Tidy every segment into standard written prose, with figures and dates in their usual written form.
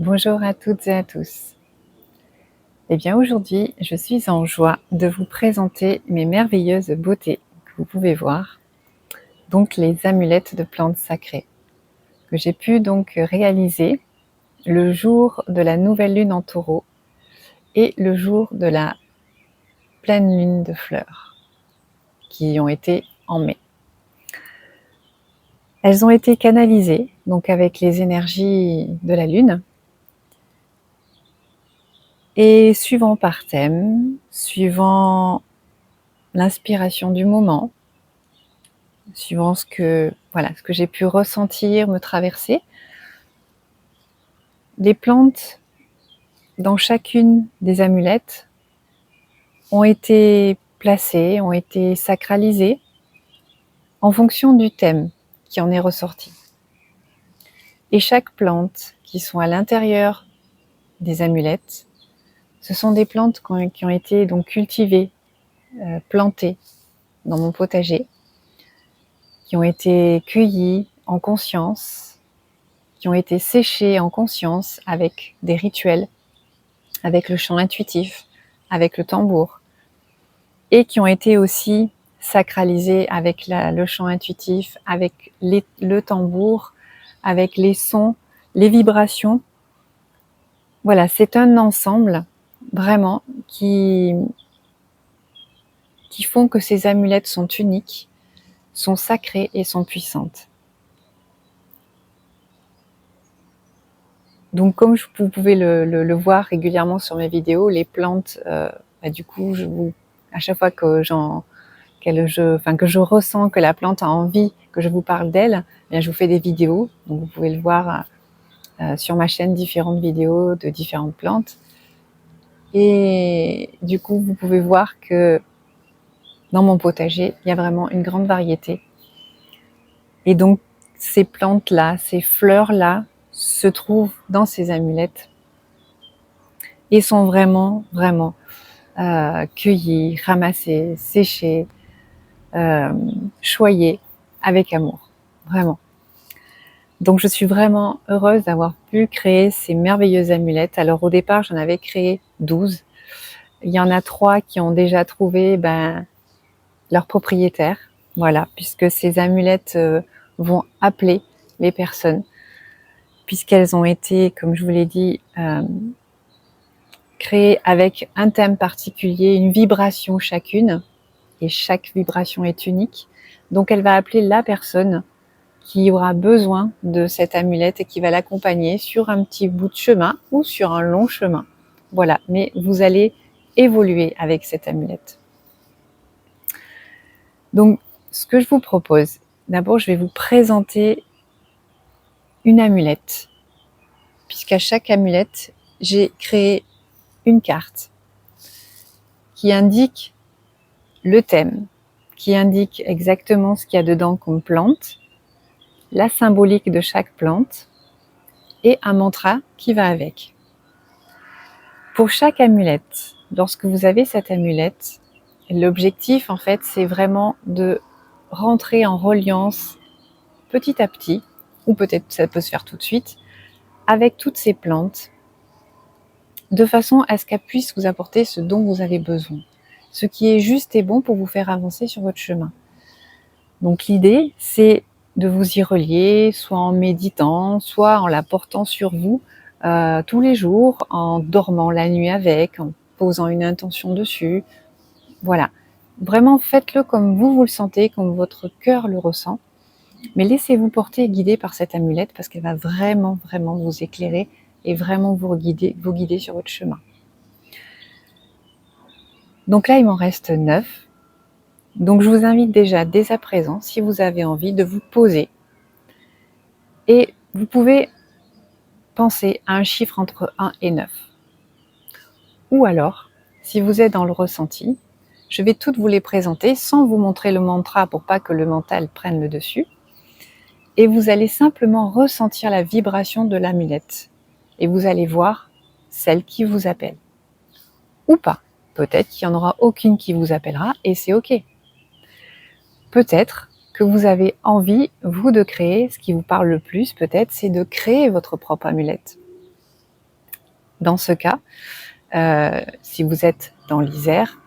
Bonjour à toutes et à tous. Eh bien aujourd'hui, je suis en joie de vous présenter mes merveilleuses beautés que vous pouvez voir, donc les amulettes de plantes sacrées, que j'ai pu donc réaliser le jour de la nouvelle lune en Taureau et le jour de la pleine lune de fleurs, qui ont été en mai. Elles ont été canalisées donc avec les énergies de la lune, et suivant par thème, suivant l'inspiration du moment, suivant ce que j'ai pu ressentir, me traverser. Les plantes dans chacune des amulettes ont été placées, ont été sacralisées en fonction du thème qui en est ressorti. Et chaque plante qui sont à l'intérieur des amulettes, ce sont des plantes qui ont été donc cultivées, plantées dans mon potager, qui ont été cueillies en conscience, qui ont été séchées en conscience avec des rituels, avec le chant intuitif, avec le tambour, et qui ont été aussi sacralisées avec le chant intuitif, avec le tambour, avec les sons, les vibrations. Voilà, c'est un ensemble vraiment qui font que ces amulettes sont uniques, sont sacrées et sont puissantes. Donc comme vous pouvez le voir régulièrement sur mes vidéos, les plantes, du coup, à chaque fois que je ressens que la plante a envie que je vous parle d'elle, je vous fais des vidéos. Donc vous pouvez le voir sur ma chaîne, différentes vidéos de différentes plantes. Et du coup, vous pouvez voir que dans mon potager, il y a vraiment une grande variété. Et donc, ces plantes-là, ces fleurs-là, se trouvent dans ces amulettes et sont vraiment, vraiment cueillies, ramassées, séchées, choyées avec amour, vraiment. Donc je suis vraiment heureuse d'avoir pu créer ces merveilleuses amulettes. Alors au départ, j'en avais créé 12. Il y en a 3 qui ont déjà trouvé leur propriétaire, voilà, puisque ces amulettes vont appeler les personnes, puisqu'elles ont été, comme je vous l'ai dit, créées avec un thème particulier, une vibration chacune, et chaque vibration est unique. Donc elle va appeler la personne qui aura besoin de cette amulette et qui va l'accompagner sur un petit bout de chemin ou sur un long chemin. Voilà, mais vous allez évoluer avec cette amulette. Donc, ce que je vous propose, d'abord, je vais vous présenter une amulette, puisqu'à chaque amulette, j'ai créé une carte qui indique le thème, qui indique exactement ce qu'il y a dedans comme plante, la symbolique de chaque plante et un mantra qui va avec. Pour chaque amulette, lorsque vous avez cette amulette, l'objectif en fait c'est vraiment de rentrer en reliance petit à petit, ou peut-être ça peut se faire tout de suite, avec toutes ces plantes, de façon à ce qu'elles puissent vous apporter ce dont vous avez besoin, ce qui est juste et bon pour vous faire avancer sur votre chemin. Donc l'idée c'est de vous y relier, soit en méditant, soit en la portant sur vous tous les jours, en dormant la nuit avec, en posant une intention dessus. Voilà, vraiment faites-le comme vous le sentez, comme votre cœur le ressent, mais laissez-vous porter et guider par cette amulette parce qu'elle va vraiment, vraiment vous éclairer et vraiment vous guider sur votre chemin. Donc là, il m'en reste 9. Donc je vous invite déjà dès à présent, si vous avez envie, de vous poser. Et vous pouvez penser à un chiffre entre 1 et 9. Ou alors, si vous êtes dans le ressenti, je vais toutes vous les présenter sans vous montrer le mantra pour pas que le mental prenne le dessus. Et vous allez simplement ressentir la vibration de l'amulette. Et vous allez voir celle qui vous appelle. Ou pas. Peut-être qu'il n'y en aura aucune qui vous appellera et c'est ok. Peut-être que vous avez envie, vous, de créer, ce qui vous parle le plus peut-être, c'est de créer votre propre amulette. Dans ce cas, si vous êtes dans l'Isère,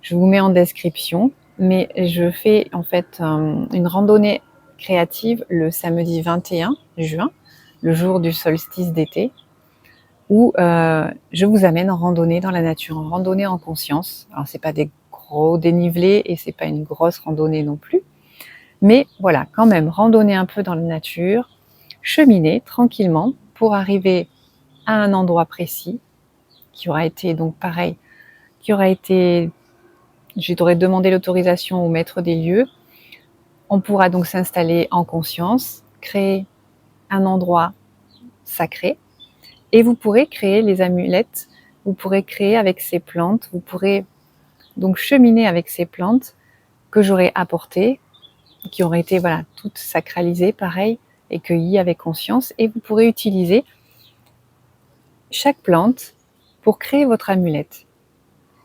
je vous mets en description, mais je fais en fait une randonnée créative le samedi 21 juin, le jour du solstice d'été, où je vous amène en randonnée dans la nature, en randonnée en conscience. Alors c'est pas des gros dénivelés et c'est pas une grosse randonnée non plus, mais voilà, quand même randonner un peu dans la nature, cheminer tranquillement pour arriver à un endroit précis qui aura été donc pareil, je t'aurais demandé l'autorisation au maître des lieux. On pourra donc s'installer en conscience, créer un endroit sacré, et vous pourrez créer les amulettes, vous pourrez créer avec ces plantes, vous pourrez donc cheminer avec ces plantes que j'aurais apportées, qui auraient été voilà, toutes sacralisées, pareil, et cueillies avec conscience, et vous pourrez utiliser chaque plante pour créer votre amulette.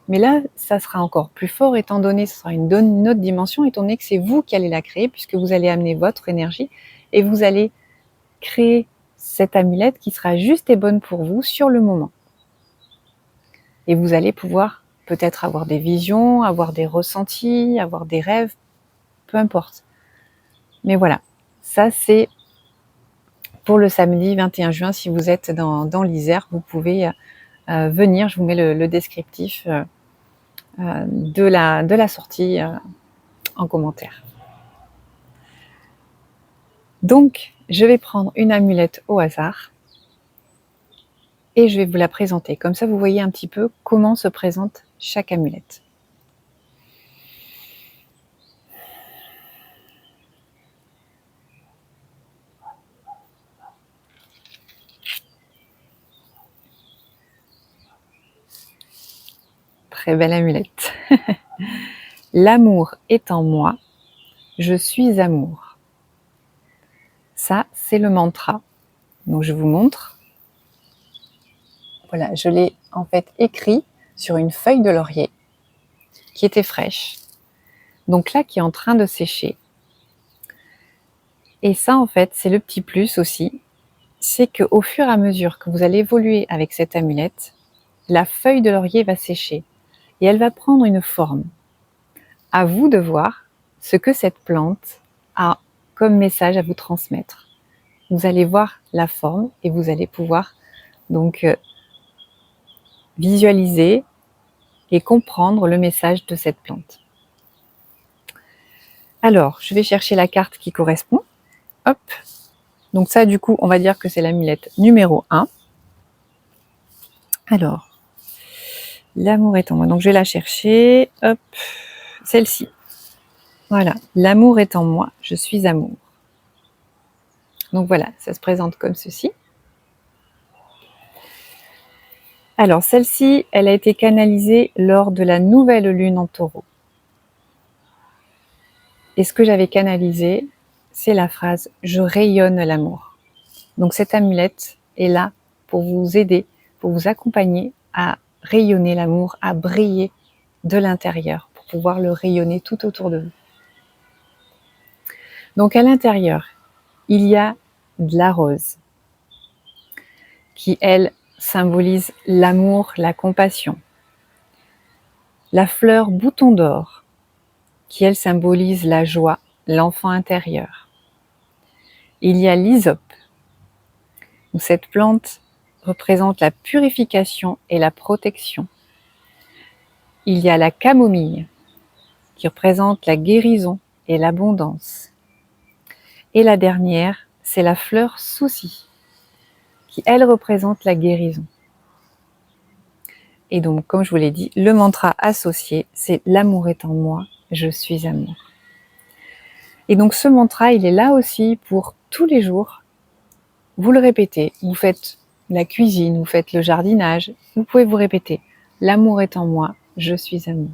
Mais là, ça sera encore plus fort étant donné, ce sera une autre dimension, étant donné que c'est vous qui allez la créer, puisque vous allez amener votre énergie et vous allez créer cette amulette qui sera juste et bonne pour vous sur le moment. Et vous allez pouvoir peut-être avoir des visions, avoir des ressentis, avoir des rêves, peu importe. Mais voilà, ça c'est pour le samedi 21 juin. Si vous êtes dans l'Isère, vous pouvez venir, je vous mets le descriptif de la sortie en commentaire. Donc, je vais prendre une amulette au hasard et je vais vous la présenter. Comme ça, vous voyez un petit peu comment se présente chaque amulette. Très belle amulette. L'amour est en moi, je suis amour. Ça, c'est le mantra. Donc, je vous montre. Voilà, je l'ai en fait écrit sur une feuille de laurier qui était fraîche. Donc là, qui est en train de sécher. Et ça, en fait, c'est le petit plus aussi. C'est qu'au fur et à mesure que vous allez évoluer avec cette amulette, la feuille de laurier va sécher et elle va prendre une forme. À vous de voir ce que cette plante a comme message à vous transmettre. Vous allez voir la forme et vous allez pouvoir donc visualiser et comprendre le message de cette plante. Alors, je vais chercher la carte qui correspond. Hop. Donc ça, du coup, on va dire que c'est l'amulette numéro 1. Alors, l'amour est en moi. Donc, je vais la chercher. Hop. Celle-ci. Voilà. L'amour est en moi. Je suis amour. Donc voilà, ça se présente comme ceci. Alors, celle-ci, elle a été canalisée lors de la nouvelle lune en taureau. Et ce que j'avais canalisé, c'est la phrase « Je rayonne l'amour ». Donc cette amulette est là pour vous aider, pour vous accompagner à rayonner l'amour, à briller de l'intérieur, pour pouvoir le rayonner tout autour de vous. Donc à l'intérieur, il y a de la rose, qui elle symbolise l'amour, la compassion. La fleur bouton d'or, qui elle symbolise la joie, l'enfant intérieur. Il y a l'hysope, où cette plante représente la purification et la protection. Il y a la camomille, qui représente la guérison et l'abondance. Et la dernière, c'est la fleur souci, qui elle représente la guérison. Et donc, comme je vous l'ai dit, le mantra associé, c'est « L'amour est en moi, je suis amour ». Et donc ce mantra, il est là aussi pour tous les jours. Vous le répétez, vous faites la cuisine, vous faites le jardinage, vous pouvez vous répéter « L'amour est en moi, je suis amour ».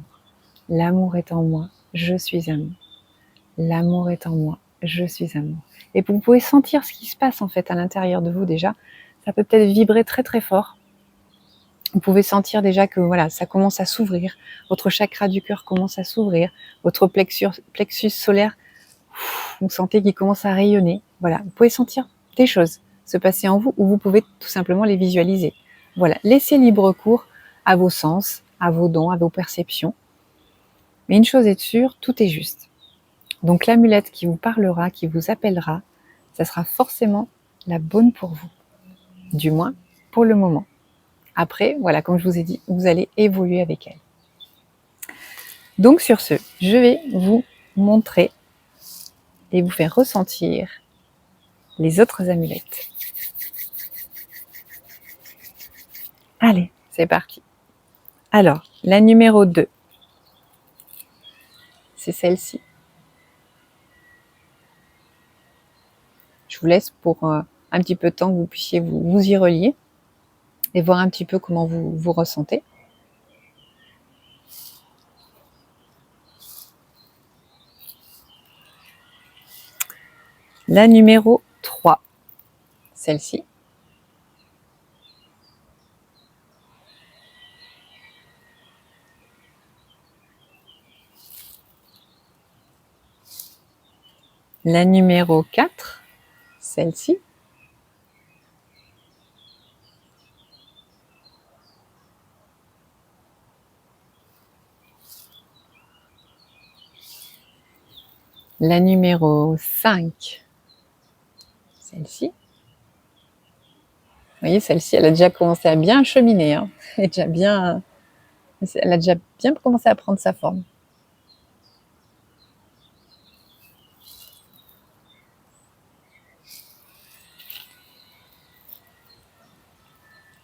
L'amour est en moi, je suis amour. L'amour est en moi, je suis amour. Et vous pouvez sentir ce qui se passe en fait à l'intérieur de vous déjà. Ça peut peut-être vibrer très très fort. Vous pouvez sentir déjà que voilà, ça commence à s'ouvrir. Votre chakra du cœur commence à s'ouvrir. Votre plexus solaire, vous sentez qu'il commence à rayonner. Voilà, vous pouvez sentir des choses se passer en vous ou vous pouvez tout simplement les visualiser. Voilà, laissez libre cours à vos sens, à vos dons, à vos perceptions. Mais une chose est sûre, tout est juste. Donc l'amulette qui vous parlera, qui vous appellera, ça sera forcément la bonne pour vous. Du moins, pour le moment. Après, voilà, comme je vous ai dit, vous allez évoluer avec elle. Donc sur ce, je vais vous montrer et vous faire ressentir les autres amulettes. Allez, c'est parti. Alors, la numéro 2, c'est celle-ci. Je vous laisse pour un petit peu de temps que vous puissiez vous y relier et voir un petit peu comment vous ressentez. La numéro 3, celle-ci. La numéro 4, celle-ci. La numéro 5, celle-ci. Vous voyez, celle-ci, elle a déjà commencé à bien cheminer. Hein. Elle a déjà bien commencé à prendre sa forme.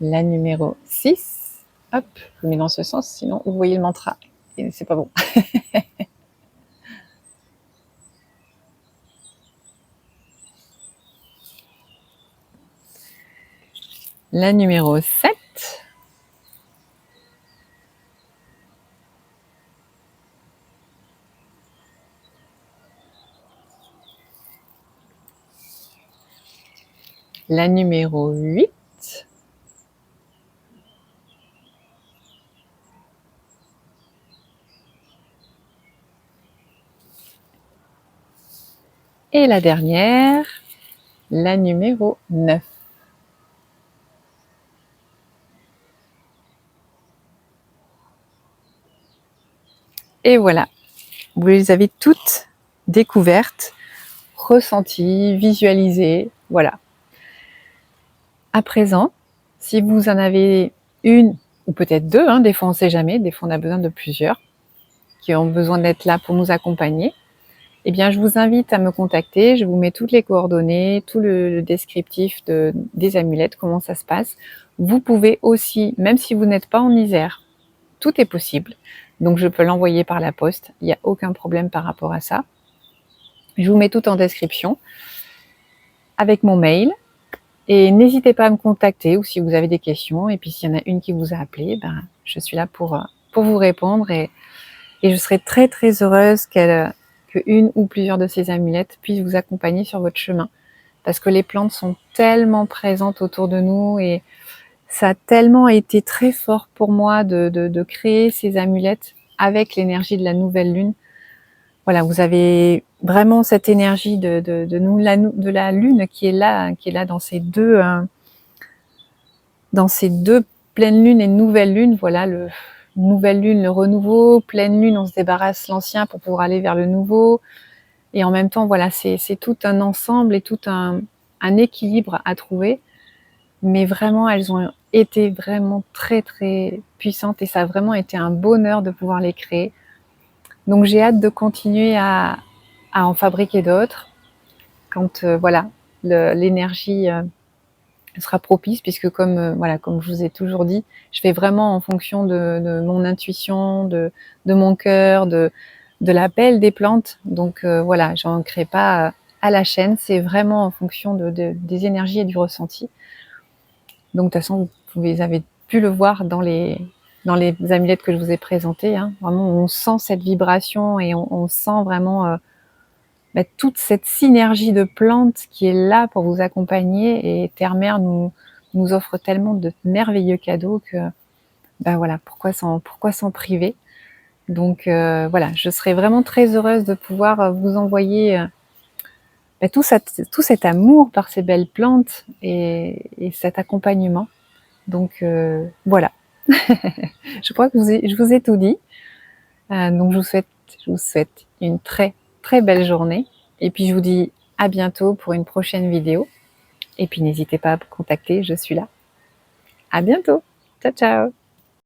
La numéro 6, hop, je le mets dans ce sens, sinon vous voyez le mantra et c'est pas bon. La numéro 7. La numéro 8. Et la dernière, la numéro 9. Et voilà, vous les avez toutes découvertes, ressenties, visualisées, voilà. À présent, si vous en avez une ou peut-être deux, hein, des fois on ne sait jamais, des fois on a besoin de plusieurs, qui ont besoin d'être là pour nous accompagner, eh bien je vous invite à me contacter, je vous mets toutes les coordonnées, tout le descriptif des amulettes, comment ça se passe. Vous pouvez aussi, même si vous n'êtes pas en Isère, tout est possible, donc je peux l'envoyer par la poste, il n'y a aucun problème par rapport à ça. Je vous mets tout en description, avec mon mail, et n'hésitez pas à me contacter, ou si vous avez des questions, et puis s'il y en a une qui vous a appelé, ben, je suis là pour vous répondre, et je serai très très heureuse qu'une ou plusieurs de ces amulettes puissent vous accompagner sur votre chemin. Parce que les plantes sont tellement présentes autour de nous et ça a tellement été très fort pour moi de créer ces amulettes avec l'énergie de la nouvelle lune. Voilà, vous avez vraiment cette énergie de la lune qui est là dans ces deux pleines lunes et nouvelles lunes. Voilà, nouvelle lune, le renouveau, pleine lune, on se débarrasse l'ancien pour pouvoir aller vers le nouveau. Et en même temps, voilà, c'est tout un ensemble et tout un équilibre à trouver. Mais vraiment, elles ont été vraiment très, très puissantes et ça a vraiment été un bonheur de pouvoir les créer. Donc, j'ai hâte de continuer à en fabriquer d'autres quand, voilà, l'énergie sera propice, puisque comme je vous ai toujours dit, je fais vraiment en fonction de mon intuition, de mon cœur, de l'appel des plantes. Donc voilà, j'en crée pas à la chaîne, c'est vraiment en fonction des énergies et du ressenti. Donc de toute façon, vous avez pu le voir dans les amulettes que je vous ai présentées. Hein. Vraiment, on sent cette vibration et on sent vraiment toute cette synergie de plantes qui est là pour vous accompagner. Et Terre-Mère nous offre tellement de merveilleux cadeaux que voilà, pourquoi s'en priver. Donc voilà, je serais vraiment très heureuse de pouvoir vous envoyer tout cet amour par ces belles plantes et cet accompagnement. Donc voilà, je crois que je vous ai tout dit. Donc je vous souhaite une très très belle journée. Et puis je vous dis à bientôt pour une prochaine vidéo. Et puis n'hésitez pas à me contacter, je suis là. À bientôt. Ciao ciao.